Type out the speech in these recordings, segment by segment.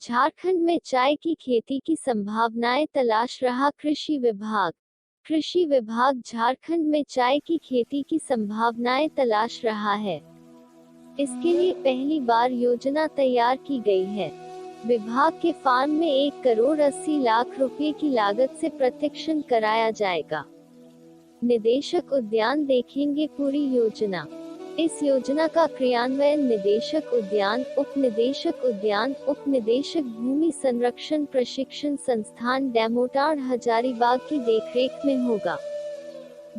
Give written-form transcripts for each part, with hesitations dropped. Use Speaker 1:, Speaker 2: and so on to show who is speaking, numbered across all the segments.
Speaker 1: झारखंड में चाय की खेती की संभावनाएं तलाश रहा कृषि विभाग। कृषि विभाग झारखंड में चाय की खेती की संभावनाएं तलाश रहा है। इसके लिए पहली बार योजना तैयार की गई है। विभाग के फार्म में 1,80,00,000 रुपए की लागत से प्रशिक्षण कराया जाएगा। निदेशक उद्यान देखेंगे पूरी योजना। इस योजना का क्रियान्वयन निदेशक उद्यान, उप निदेशक भूमि संरक्षण प्रशिक्षण संस्थान डेमोटाड़ हजारीबाग की देखरेख में होगा।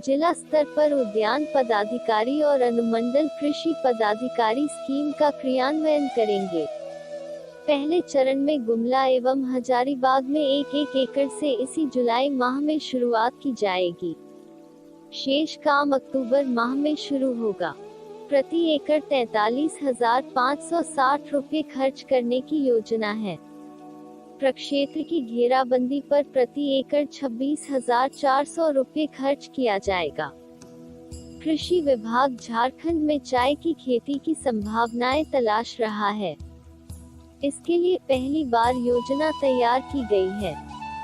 Speaker 1: जिला स्तर पर उद्यान पदाधिकारी और अनुमंडल कृषि पदाधिकारी स्कीम का क्रियान्वयन करेंगे। पहले चरण में गुमला एवं हजारीबाग में 1-1 एकड़ से इसी जुलाई माह में शुरुआत की जाएगी। शेष काम अक्टूबर माह में शुरू होगा। प्रति एकड़ 43,560 रुपए खर्च करने की योजना है। प्रक्षेत्र की घेराबंदी पर प्रति एकड़ 26,400 रुपए खर्च किया जाएगा। कृषि विभाग झारखंड में चाय की खेती की संभावनाएं तलाश रहा है। इसके लिए पहली बार योजना तैयार की गई है।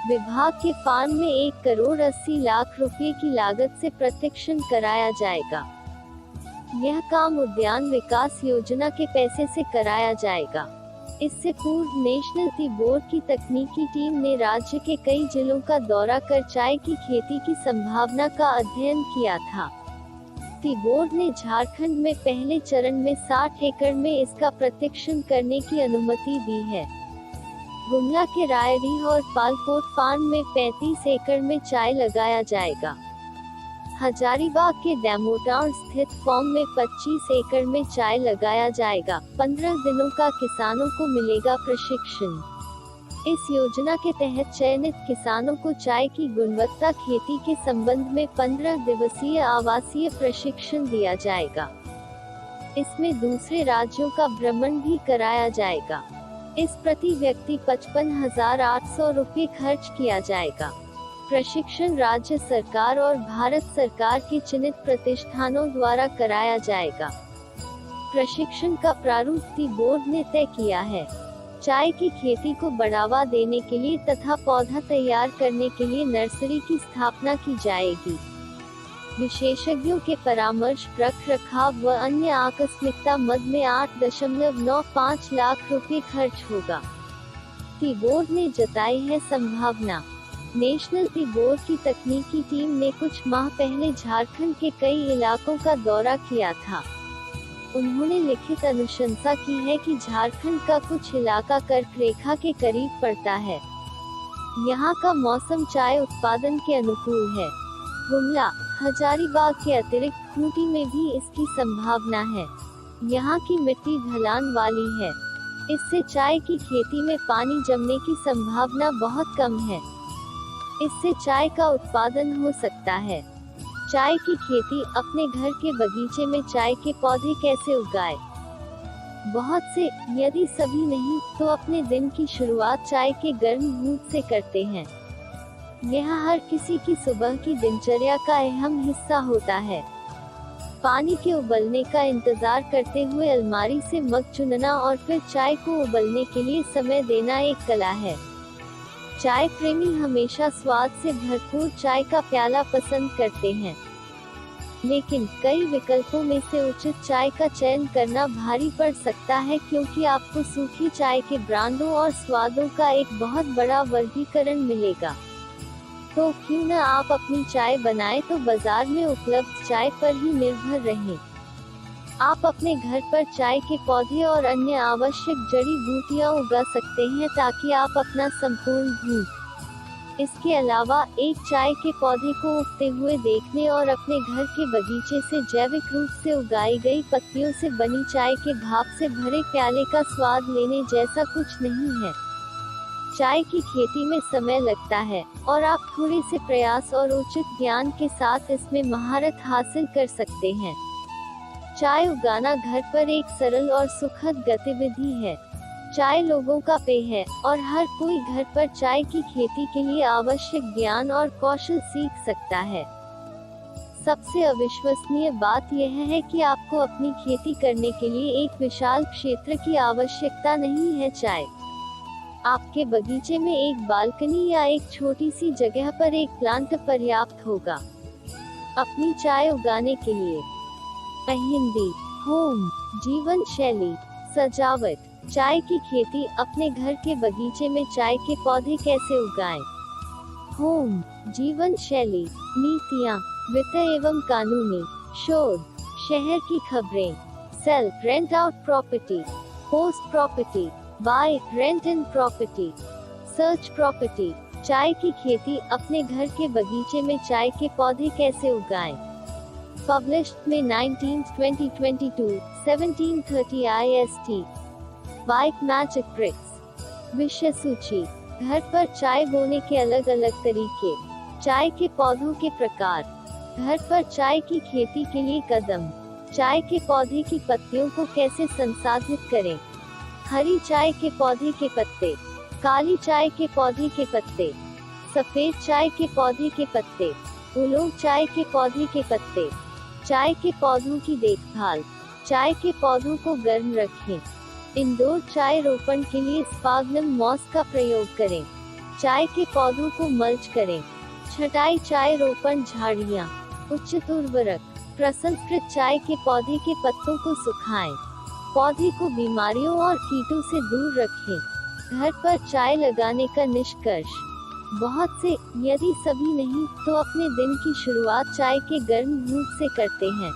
Speaker 1: विभाग के फार्म में 1,80,00,000 रुपए की लागत से प्रशिक्षण कराया जाएगा। यह काम उद्यान विकास योजना के पैसे से कराया जाएगा। इससे पूर्व नेशनल टी बोर्ड की तकनीकी टीम ने राज्य के कई जिलों का दौरा कर चाय की खेती की संभावना का अध्ययन किया था। टी बोर्ड ने झारखंड में पहले चरण में 60 एकड़ में इसका प्रशिक्षण करने की अनुमति दी है। गुमला के रायडीह और पालकोट फार्म में 35 एकड़ में चाय लगाया जाएगा। हजारीबाग के डेमोटाड़ स्थित फार्म में 25 एकड़ में चाय लगाया जाएगा। 15 दिनों का किसानों को मिलेगा प्रशिक्षण। इस योजना के तहत चयनित किसानों को चाय की गुणवत्ता खेती के संबंध में 15 दिवसीय आवासीय प्रशिक्षण दिया जाएगा। इसमें दूसरे राज्यों का भ्रमण भी कराया जाएगा। इस प्रति व्यक्ति 55,800 रुपए खर्च किया जाएगा। प्रशिक्षण राज्य सरकार और भारत सरकार के चयनित प्रतिष्ठानों द्वारा कराया जाएगा। प्रशिक्षण का प्रारूप टी बोर्ड ने तय किया है। चाय की खेती को बढ़ावा देने के लिए तथा पौधा तैयार करने के लिए नर्सरी की स्थापना की जाएगी। विशेषज्ञों के परामर्श, रखरखाव व अन्य आकस्मिकता मद में 8.95 लाख रुपए खर्च होगा। टी बोर्ड ने जताई है संभावना। नेशनल टी बोर्ड की तकनीकी टीम ने कुछ माह पहले झारखंड के कई इलाकों का दौरा किया था। उन्होंने लिखित अनुशंसा की है कि झारखंड का कुछ इलाका कर्क रेखा के करीब पड़ता है। यहाँ का मौसम चाय उत्पादन के अनुकूल है। गुमला, हजारीबाग के अतिरिक्त खूंटी में भी इसकी संभावना है। यहाँ की मिट्टी ढलान वाली है। इससे चाय की खेती में पानी जमने की संभावना बहुत कम है। इससे चाय का उत्पादन हो सकता है। चाय की खेती अपने घर के बगीचे में चाय के पौधे कैसे उगाएं? बहुत से, यदि सभी नहीं, तो अपने दिन की शुरुआत चाय के गर्म घूंट से करते हैं। यह हर किसी की सुबह की दिनचर्या का अहम हिस्सा होता है। पानी के उबलने का इंतजार करते हुए अलमारी से मग चुनना और फिर चाय को उबलने के लिए समय देना एक कला है। चाय प्रेमी हमेशा स्वाद से भरपूर चाय का प्याला पसंद करते हैं, लेकिन कई विकल्पों में से उचित चाय का चयन करना भारी पड़ सकता है, क्योंकि आपको सूखी चाय के ब्रांडों और स्वादों का एक बहुत बड़ा वर्गीकरण मिलेगा। तो क्यों न आप अपनी चाय बनाएं, तो बाजार में उपलब्ध चाय पर ही निर्भर रहें। आप अपने घर पर चाय के पौधे और अन्य आवश्यक जड़ी बूटियां उगा सकते हैं, ताकि आप अपना संपूर्ण घूंट। इसके अलावा एक चाय के पौधे को उगते हुए देखने और अपने घर के बगीचे से जैविक रूप से उगाई गई पत्तियों से बनी चाय के भाप से भरे प्याले का स्वाद लेने जैसा कुछ नहीं है। चाय की खेती में समय लगता है, और आप थोड़े से प्रयास और उचित ज्ञान के साथ इसमें महारत हासिल कर सकते हैं। चाय उगाना घर पर एक सरल और सुखद गतिविधि है। चाय लोगों का पेय है, और हर कोई घर पर चाय की खेती के लिए आवश्यक ज्ञान और कौशल सीख सकता है। सबसे अविश्वसनीय बात यह है कि आपको अपनी खेती करने के लिए एक विशाल क्षेत्र की आवश्यकता नहीं है। चाय आपके बगीचे में एक बालकनी या एक छोटी सी जगह पर एक प्लांट पर्याप्त होगा अपनी चाय उगाने के लिए। हिंदी। होम, जीवन शैली, सजावट। चाय की खेती। अपने घर के बगीचे में चाय के पौधे कैसे उगाएं? होम, जीवन शैली, नीतियाँ, वित्त एवं कानूनी, शोध, शहर की खबरें। Sale, rent out property, host property, buy, rent in property, search property. चाय की खेती। अपने घर के बगीचे में चाय के पौधे कैसे उगाएं? Published May 19, 2022, 17:30 IST. White Magic Bricks. विषय सूची। घर पर चाय बोने के अलग अलग तरीके। चाय के पौधों के प्रकार। घर पर चाय की खेती के लिए कदम। चाय के पौधे की पत्तियों को कैसे संसाधित करें? हरी चाय के पौधे के पत्ते, काली चाय के पौधे के पत्ते, सफेद चाय के पौधे के पत्ते, उलोंग चाय के पौधे के पत्ते। चाय के पौधों की देखभाल। चाय के पौधों को गर्म रखें। इंडोर चाय रोपण के लिए स्पाग्नम मॉस का प्रयोग करें। चाय के पौधों को मल्च करें। छटाई चाय रोपण झाड़ियाँ। उचित उर्वरक। प्रसंस्कृत चाय के पौधे के पत्तों को सुखाएं। पौधे को बीमारियों और कीटों से दूर रखें। घर पर चाय लगाने का निष्कर्ष। बहुत से, यदि सभी नहीं, तो अपने दिन की शुरुआत चाय के गर्म घूंट से करते हैं।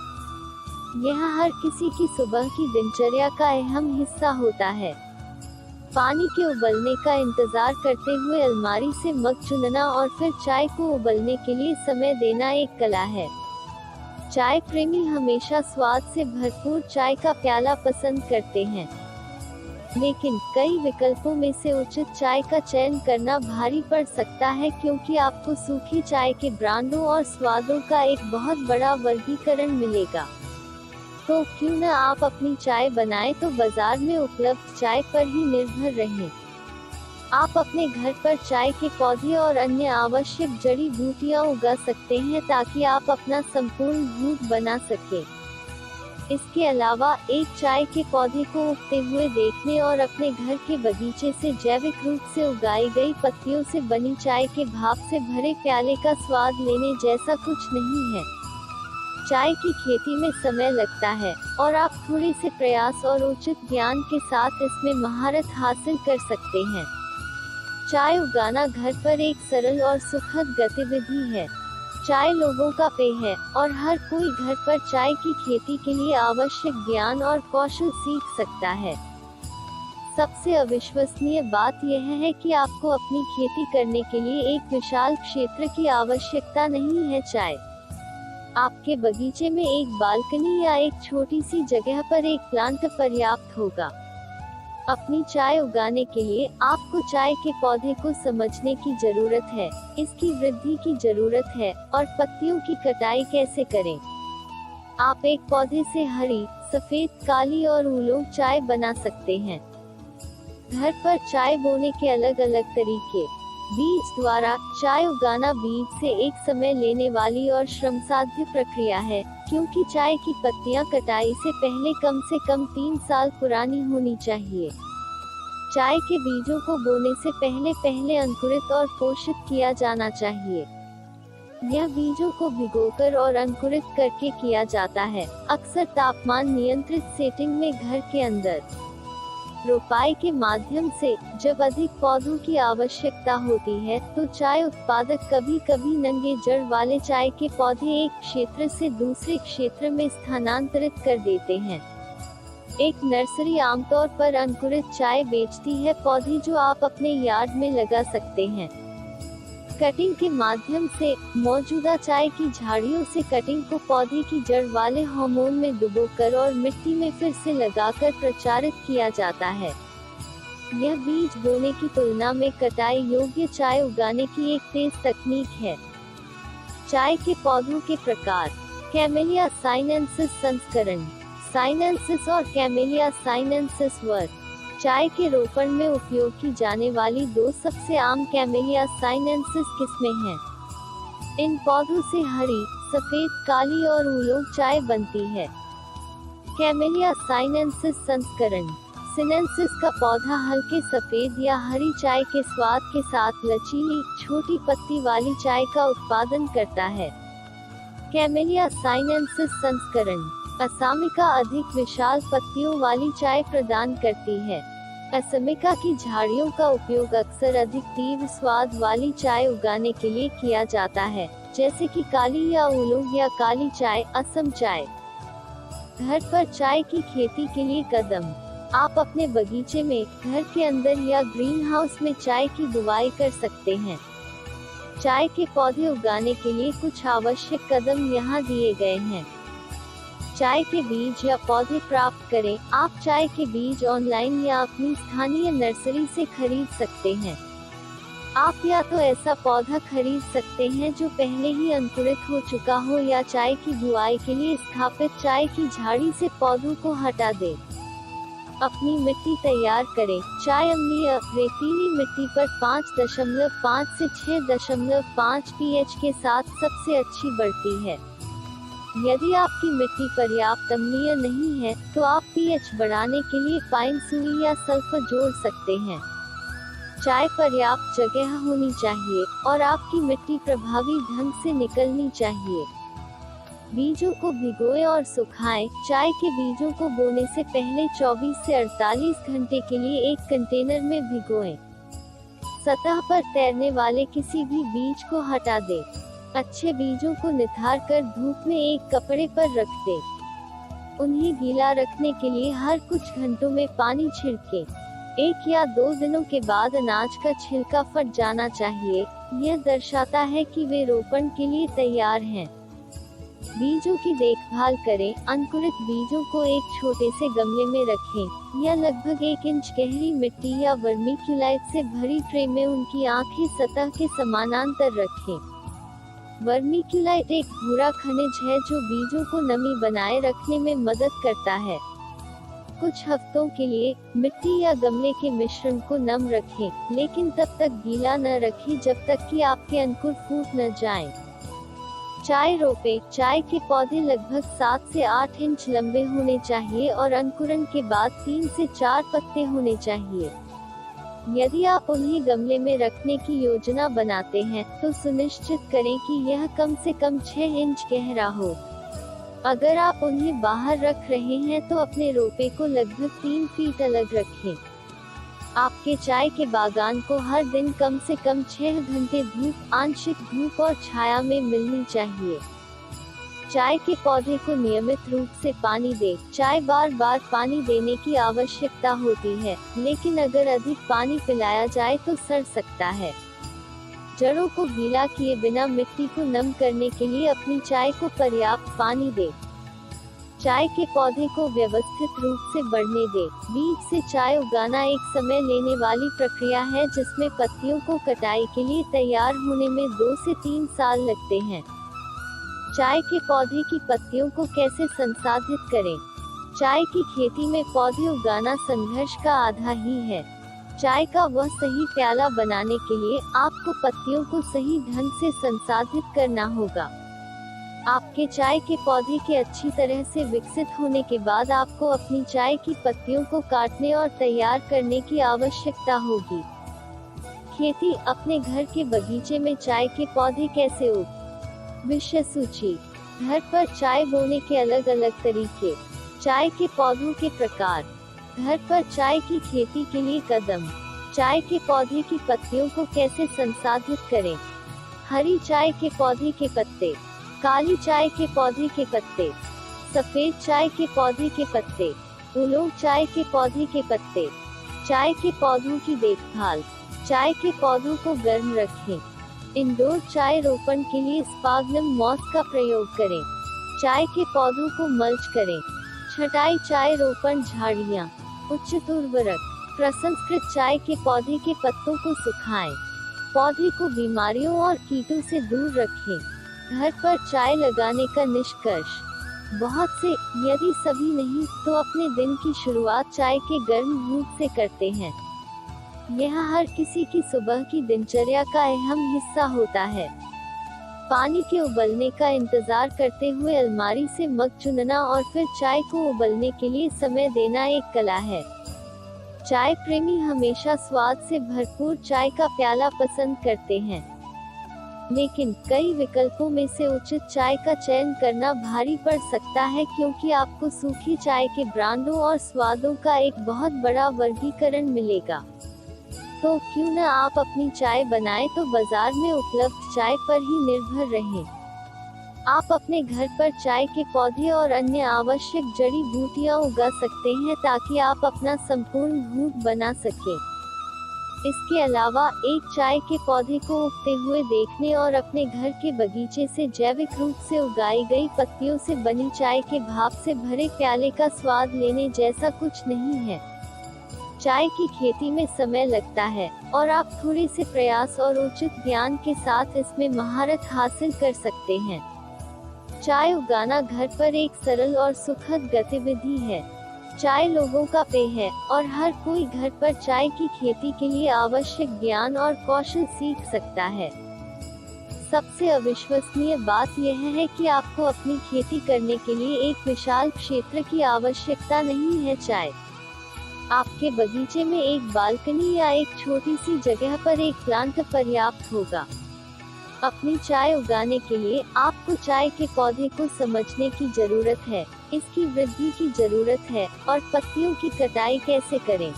Speaker 1: यह हर किसी की सुबह की दिनचर्या का अहम हिस्सा होता है। पानी के उबलने का इंतजार करते हुए अलमारी से मग चुनना और फिर चाय को उबलने के लिए समय देना एक कला है। चाय प्रेमी हमेशा स्वाद से भरपूर चाय का प्याला पसंद करते हैं, लेकिन कई विकल्पों में से उचित चाय का चयन करना भारी पड़ सकता है क्योंकि आपको सूखी चाय के ब्रांडों और स्वादों का एक बहुत बड़ा वर्गीकरण मिलेगा। तो क्यों न आप अपनी चाय बनाएं तो बाजार में उपलब्ध चाय पर ही निर्भर रहें। आप अपने घर पर चाय के पौधे और अन्य आवश्यक जड़ी बूटियां उगा सकते हैं ताकि आप अपना संपूर्ण घूंट बना सकें। इसके अलावा एक चाय के पौधे को उगते हुए देखने और अपने घर के बगीचे से जैविक रूप से उगाई गई पत्तियों से बनी चाय के भाप से भरे प्याले का स्वाद लेने जैसा कुछ नहीं है। चाय की खेती में समय लगता है और आप थोड़े से प्रयास और उचित ज्ञान के साथ इसमें महारत हासिल कर सकते हैं। चाय उगाना घर पर एक सरल और सुखद गतिविधि है। चाय लोगों का पेय है और हर कोई घर पर चाय की खेती के लिए आवश्यक ज्ञान और कौशल सीख सकता है। सबसे अविश्वसनीय बात यह है कि आपको अपनी खेती करने के लिए एक विशाल क्षेत्र की आवश्यकता नहीं है। चाय आपके बगीचे में एक बालकनी या एक छोटी सी जगह पर एक प्लांट पर्याप्त होगा। अपनी चाय उगाने के लिए आपको चाय के पौधे को समझने की जरूरत है, इसकी वृद्धि की जरूरत है और पत्तियों की कटाई कैसे करें। आप एक पौधे से हरी, सफेद, काली और उलोंग चाय बना सकते हैं। घर पर चाय बोने के अलग अलग तरीके। बीज द्वारा चाय उगाना बीज से एक समय लेने वाली और श्रमसाध्य प्रक्रिया है, क्योंकि चाय की पत्तियां कटाई से पहले कम से कम 3 साल पुरानी होनी चाहिए। चाय के बीजों को बोने से पहले अंकुरित और पोषित किया जाना चाहिए। यह बीजों को भिगोकर और अंकुरित करके किया जाता है, अक्सर तापमान नियंत्रित सेटिंग में घर के अंदर। रोपाई के माध्यम से जब अधिक पौधों की आवश्यकता होती है तो चाय उत्पादक कभी-कभी नंगे जड़ वाले चाय के पौधे एक क्षेत्र से दूसरे क्षेत्र में स्थानांतरित कर देते हैं। एक नर्सरी आमतौर पर अंकुरित चाय बेचती है पौधे जो आप अपने यार्ड में लगा सकते हैं। कटिंग के माध्यम से मौजूदा चाय की झाड़ियों से कटिंग को पौधे की जड़ वाले हार्मोन में डुबोकर और मिट्टी में फिर से लगाकर प्रचारित किया जाता है। यह बीज बोने की तुलना में कटाई योग्य चाय उगाने की एक तेज तकनीक है। चाय के पौधों के प्रकार। कैमेलिया साइनेंसिस संस्करण। साइनेंसिस और कैमेलिया साइनेंसिस वर्ग। चाय के रोपण में उपयोग की जाने वाली 2 सबसे आम कैमेलिया साइनेंसिस किस्में हैं। इन पौधों से हरी, सफेद, काली और उलोंग चाय बनती है। कैमेलिया साइनेंसिस संस्करण। सिनेंसिस का पौधा हल्के सफेद या हरी चाय के स्वाद के साथ लचीली, छोटी पत्ती वाली चाय का उत्पादन करता है। कैमेलिया साइनेंसिस संस्करण असामिका अधिक विशाल पत्तियों वाली चाय प्रदान करती है। असामिका की झाड़ियों का उपयोग अक्सर अधिक तीव्र स्वाद वाली चाय उगाने के लिए किया जाता है, जैसे कि काली या उलोंग या काली चाय, असम चाय। घर पर चाय की खेती के लिए कदम। आप अपने बगीचे में, घर के अंदर या ग्रीन हाउस में चाय की बुवाई कर सकते हैं। चाय के पौधे उगाने के लिए कुछ आवश्यक कदम यहाँ दिए गए हैं। चाय के बीज या पौधे प्राप्त करें। आप चाय के बीज ऑनलाइन या अपनी स्थानीय नर्सरी से खरीद सकते हैं। आप या तो ऐसा पौधा खरीद सकते हैं जो पहले ही अंकुरित हो चुका हो या चाय की बुआई के लिए स्थापित चाय की झाड़ी से पौधों को हटा दें। अपनी मिट्टी तैयार करें। चाय अम्लीय, रेतीली मिट्टी पर 5.5 से 6.5 pH के साथ सबसे अच्छी बढ़ती है। यदि आपकी मिट्टी पर्याप्त अम्लीय नहीं है, तो आप pH बढ़ाने के लिए पाइन सुई या सल्फर जोड़ सकते हैं। चाय पर्याप्त जगह होनी चाहिए और आपकी मिट्टी प्रभावी ढंग से निकलनी चाहिए। बीजों को भिगोएं और सुखाएं। चाय के बीजों को बोने से पहले 24 से 48 घंटे के लिए एक कंटेनर में भिगोएं। सतह पर तैरने वाले किसी भी बीज को हटा दें। अच्छे बीजों को निथार कर धूप में एक कपड़े पर रख दें। उन्हें गीला रखने के लिए हर कुछ घंटों में पानी छिड़कें। 1 या 2 दिनों के बाद अनाज का छिलका फट जाना चाहिए। यह दर्शाता है कि वे रोपण के लिए तैयार हैं। बीजों की देखभाल करें। अंकुरित बीजों को एक छोटे से गमले में रखें या लगभग 1 इंच गहरी मिट्टी या वर्मीक्यूलाइट से भरी ट्रे में उनकी आंखें सतह के समानांतर रखें। वर्मीक्यूलाइट एक भूरा खनिज है जो बीजों को नमी बनाए रखने में मदद करता है। कुछ हफ्तों के लिए मिट्टी या गमले के मिश्रण को नम रखें, लेकिन तब तक गीला न रखें जब तक कि आपके अंकुर फूट न जाएं। चाय रोपे। चाय के पौधे लगभग 7 से 8 इंच लंबे होने चाहिए और अंकुरण के बाद 3 से 4 पत्ते होने चाहिए। यदि आप उन्हें गमले में रखने की योजना बनाते हैं, तो सुनिश्चित करें कि यह कम से कम 6 इंच गहरा हो। अगर आप उन्हें बाहर रख रहे हैं तो अपने रोपे को लगभग 3 फीट अलग रखें। आपके चाय के बागान को हर दिन कम से कम 6 घंटे धूप, आंशिक धूप और छाया में मिलनी चाहिए। चाय के पौधे को नियमित रूप से पानी दें। चाय बार बार पानी देने की आवश्यकता होती है, लेकिन अगर अधिक पानी पिलाया जाए तो सड़ सकता है। जड़ों को गीला किए बिना मिट्टी को नम करने के लिए अपनी चाय को पर्याप्त पानी दें। चाय के पौधे को व्यवस्थित रूप से बढ़ने दें। बीज से चाय उगाना एक समय लेने वाली प्रक्रिया है जिसमें पत्तियों को कटाई के लिए तैयार होने में 2 से 3 साल लगते हैं। चाय के पौधे की पत्तियों को कैसे संसाधित करें? चाय की खेती में पौधे उगाना संघर्ष का आधा ही है। चाय का वह सही प्याला बनाने के लिए आपको पत्तियों को सही ढंग से संसाधित करना होगा। आपके चाय के पौधे के अच्छी तरह से विकसित होने के बाद आपको अपनी चाय की पत्तियों को काटने और तैयार करने की आवश्यकता होगी। खेती। अपने घर के बगीचे में चाय के पौधे कैसे उगाएं? विषय सूची। घर पर चाय बोने के अलग अलग तरीके। चाय के पौधों के प्रकार। घर पर चाय की खेती के लिए कदम। चाय के पौधे की पत्तियों को कैसे संसाधित करें? हरी चाय के पौधे के पत्ते, काली चाय के पौधे के पत्ते, सफेद चाय के पौधे के पत्ते, उलोंग चाय के पौधे के पत्ते। चाय के पौधों की देखभाल। चाय के पौधों को गर्म रखें। इंडोर चाय रोपण के लिए स्पाग्नम मॉस का प्रयोग करें। चाय के पौधों को मल्च करें। छटाई। चाय रोपण झाड़ियाँ। उचित उर्वरक। प्रसंस्कृत चाय के पौधे के पत्तों को सुखाएं। पौधे को बीमारियों और कीटों से दूर रखें। घर पर चाय लगाने का निष्कर्ष। बहुत से, यदि सभी नहीं, तो अपने दिन की शुरुआत चाय के गर्म घूंट से करते हैं। यह हर किसी की सुबह की दिनचर्या का अहम हिस्सा होता है। पानी के उबलने का इंतजार करते हुए अलमारी से मग चुनना और फिर चाय को उबलने के लिए समय देना एक कला है। चाय प्रेमी हमेशा स्वाद से भरपूर चाय का प्याला पसंद करते हैं, लेकिन कई विकल्पों में से उचित चाय का चयन करना भारी पड़ सकता है, क्योंकि आपको सूखी चाय के ब्रांडों और स्वादों का एक बहुत बड़ा वर्गीकरण मिलेगा। तो क्यों न आप अपनी चाय बनाएं तो बाजार में उपलब्ध चाय पर ही निर्भर रहें। आप अपने घर पर चाय के पौधे और अन्य आवश्यक जड़ी बूटियां उगा सकते हैं, ताकि आप अपना संपूर्ण घूट बना सकें। इसके अलावा एक चाय के पौधे को उगते हुए देखने और अपने घर के बगीचे से जैविक रूप से उगाई गई पत्तियों से बनी चाय के भाप से भरे प्याले का स्वाद लेने जैसा कुछ नहीं है। चाय की खेती में समय लगता है, और आप थोड़े से प्रयास और उचित ज्ञान के साथ इसमें महारत हासिल कर सकते हैं। चाय उगाना घर पर एक सरल और सुखद गतिविधि है। चाय लोगों का पेय है, और हर कोई घर पर चाय की खेती के लिए आवश्यक ज्ञान और कौशल सीख सकता है। सबसे अविश्वसनीय बात यह है कि आपको अपनी खेती करने के लिए एक विशाल क्षेत्र की आवश्यकता नहीं है। चाय आपके बगीचे में एक बालकनी या एक छोटी सी जगह पर एक प्लांट पर्याप्त होगा। अपनी चाय उगाने के लिए आपको चाय के पौधे को समझने की जरूरत है, इसकी वृद्धि की जरूरत है, और पत्तियों की कटाई कैसे करें।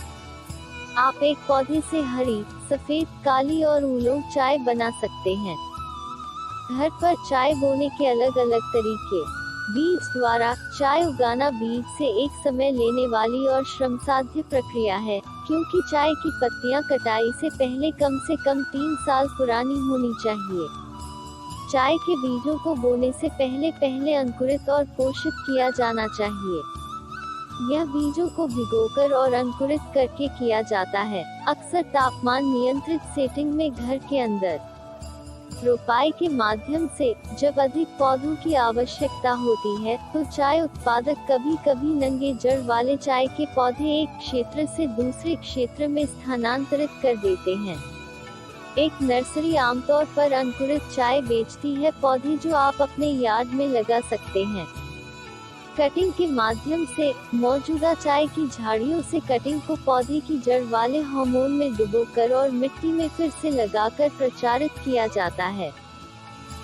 Speaker 1: आप एक पौधे से हरी, सफेद, काली और उलोंग चाय बना सकते हैं। घर पर चाय बोने के अलग अलग तरीके। बीज द्वारा चाय उगाना बीज से एक समय लेने वाली और श्रमसाध्य प्रक्रिया है, क्योंकि चाय की पत्तियां कटाई से पहले कम से कम 3 साल पुरानी होनी चाहिए। चाय के बीजों को बोने से पहले अंकुरित और पोषित किया जाना चाहिए। यह बीजों को भिगोकर और अंकुरित करके किया जाता है, अक्सर तापमान नियंत्रित सेटिंग में घर के अंदर। रोपाई के माध्यम से जब अधिक पौधों की आवश्यकता होती है, तो चाय उत्पादक कभी-कभी नंगे जड़ वाले चाय के पौधे एक क्षेत्र से दूसरे क्षेत्र में स्थानांतरित कर देते हैं। एक नर्सरी आमतौर पर अंकुरित चाय बेचती है पौधे जो आप अपने यार्ड में लगा सकते हैं। कटिंग के माध्यम से मौजूदा चाय की झाड़ियों से कटिंग को पौधे की जड़ वाले हार्मोन में डुबोकर और मिट्टी में फिर से लगाकर प्रचारित किया जाता है।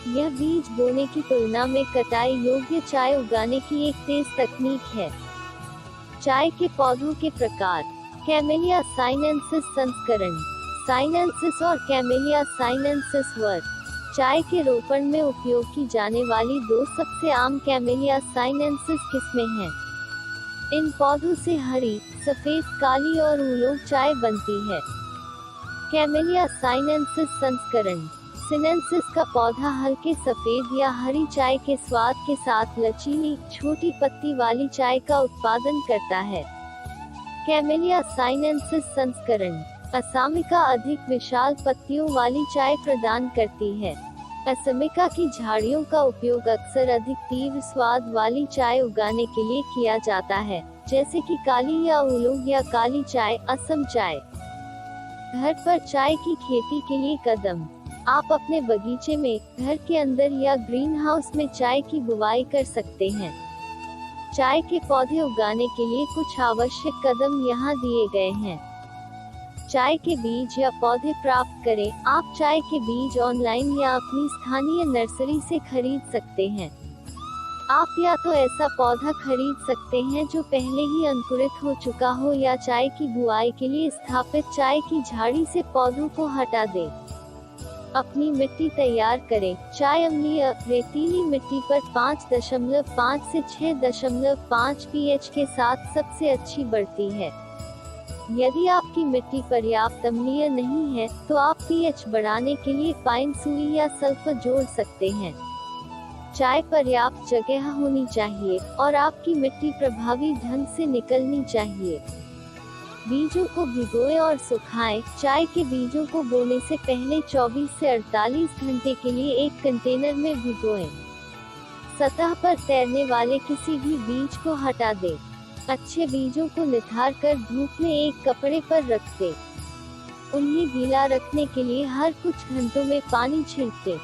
Speaker 1: यह बीज बोने की तुलना में कटाई योग्य चाय उगाने की एक तेज तकनीक है। चाय के पौधों के प्रकार। कैमेलिया साइनेंसिस संस्करण। साइनेंसिस और कैमेलिया साइनेंसिस वर्ग। चाय के रोपण में उपयोग की जाने वाली 2 सबसे आम कैमेलिया साइनेंसिस किस्में हैं। इन पौधों से हरी, सफेद, काली और उलोंग चाय बनती है। कैमेलिया साइनेंसिस संस्करण। सिनेंसिस का पौधा हल्के सफेद या हरी चाय के स्वाद के साथ लचीली, छोटी पत्ती वाली चाय का उत्पादन करता है। कैमेलिया साइनेंसिस संस्करण असामिका अधिक विशाल पत्तियों वाली चाय प्रदान करती है। असमिका की झाड़ियों का उपयोग अक्सर अधिक तीव्र स्वाद वाली चाय उगाने के लिए किया जाता है, जैसे कि काली या उलोंग या काली चाय, असम चाय। घर पर चाय की खेती के लिए कदम। आप अपने बगीचे में, घर के अंदर या ग्रीन हाउस में चाय की बुवाई कर सकते हैं। चाय के पौधे उगाने के लिए कुछ आवश्यक कदम यहाँ दिए गए हैं। चाय के बीज या पौधे प्राप्त करें। आप चाय के बीज ऑनलाइन या अपनी स्थानीय नर्सरी से खरीद सकते हैं। आप या तो ऐसा पौधा खरीद सकते हैं जो पहले ही अंकुरित हो चुका हो, या चाय की बुआई के लिए स्थापित चाय की झाड़ी से पौधों को हटा दें। अपनी मिट्टी तैयार करें। चाय अम्लीय, रेतीली मिट्टी पर 5.5 से 6.5 pH के साथ सबसे अच्छी बढ़ती है। यदि आपकी मिट्टी पर्याप्त अम्लीय नहीं है, तो आप pH बढ़ाने के लिए पाइन सुई या सल्फर जोड़ सकते हैं। चाय पर्याप्त जगह होनी चाहिए, और आपकी मिट्टी प्रभावी ढंग से निकलनी चाहिए। बीजों को भिगोएं और सुखाएं। चाय के बीजों को बोने से पहले 24 से 48 घंटे के लिए एक कंटेनर में भिगोएं। सतह पर तैरने वाले किसी भी बीज को हटा दें। अच्छे बीजों को निथार कर धूप में एक कपड़े पर रख दें। उन्हें गीला रखने के लिए हर कुछ घंटों में पानी छिड़कें।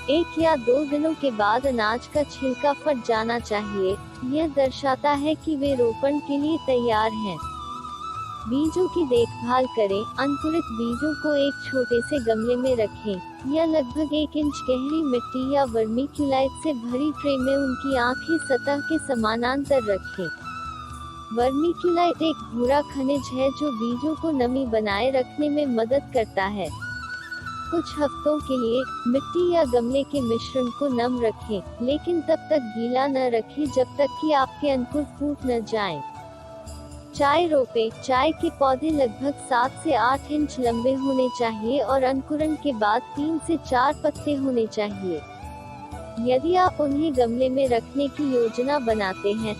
Speaker 1: 1 या 2 दिनों के बाद अनाज का छिलका फट जाना चाहिए। यह दर्शाता है कि वे रोपण के लिए तैयार हैं। बीजों की देखभाल करें। अंकुरित बीजों को एक छोटे से गमले में रखें या लगभग 1 इंच गहरी मिट्टी या वर्मीक्यूलाइट से भरी ट्रे में उनकी आखिरी सतह के समानांतर रखें। वर्मीक्यूलाइट एक भूरा खनिज है जो बीजों को नमी बनाए रखने में मदद करता है। कुछ हफ्तों के लिए मिट्टी या गमले के मिश्रण को नम रखें, लेकिन तब तक गीला न रखें जब तक कि आपके अंकुर फूट न जाएं। चाय रोपे। चाय के पौधे लगभग 7 से 8 इंच लंबे होने चाहिए और अंकुरण के बाद 3 से 4 पत्ते होने चाहिए। यदि आप उन्हें गमले में रखने की योजना बनाते हैं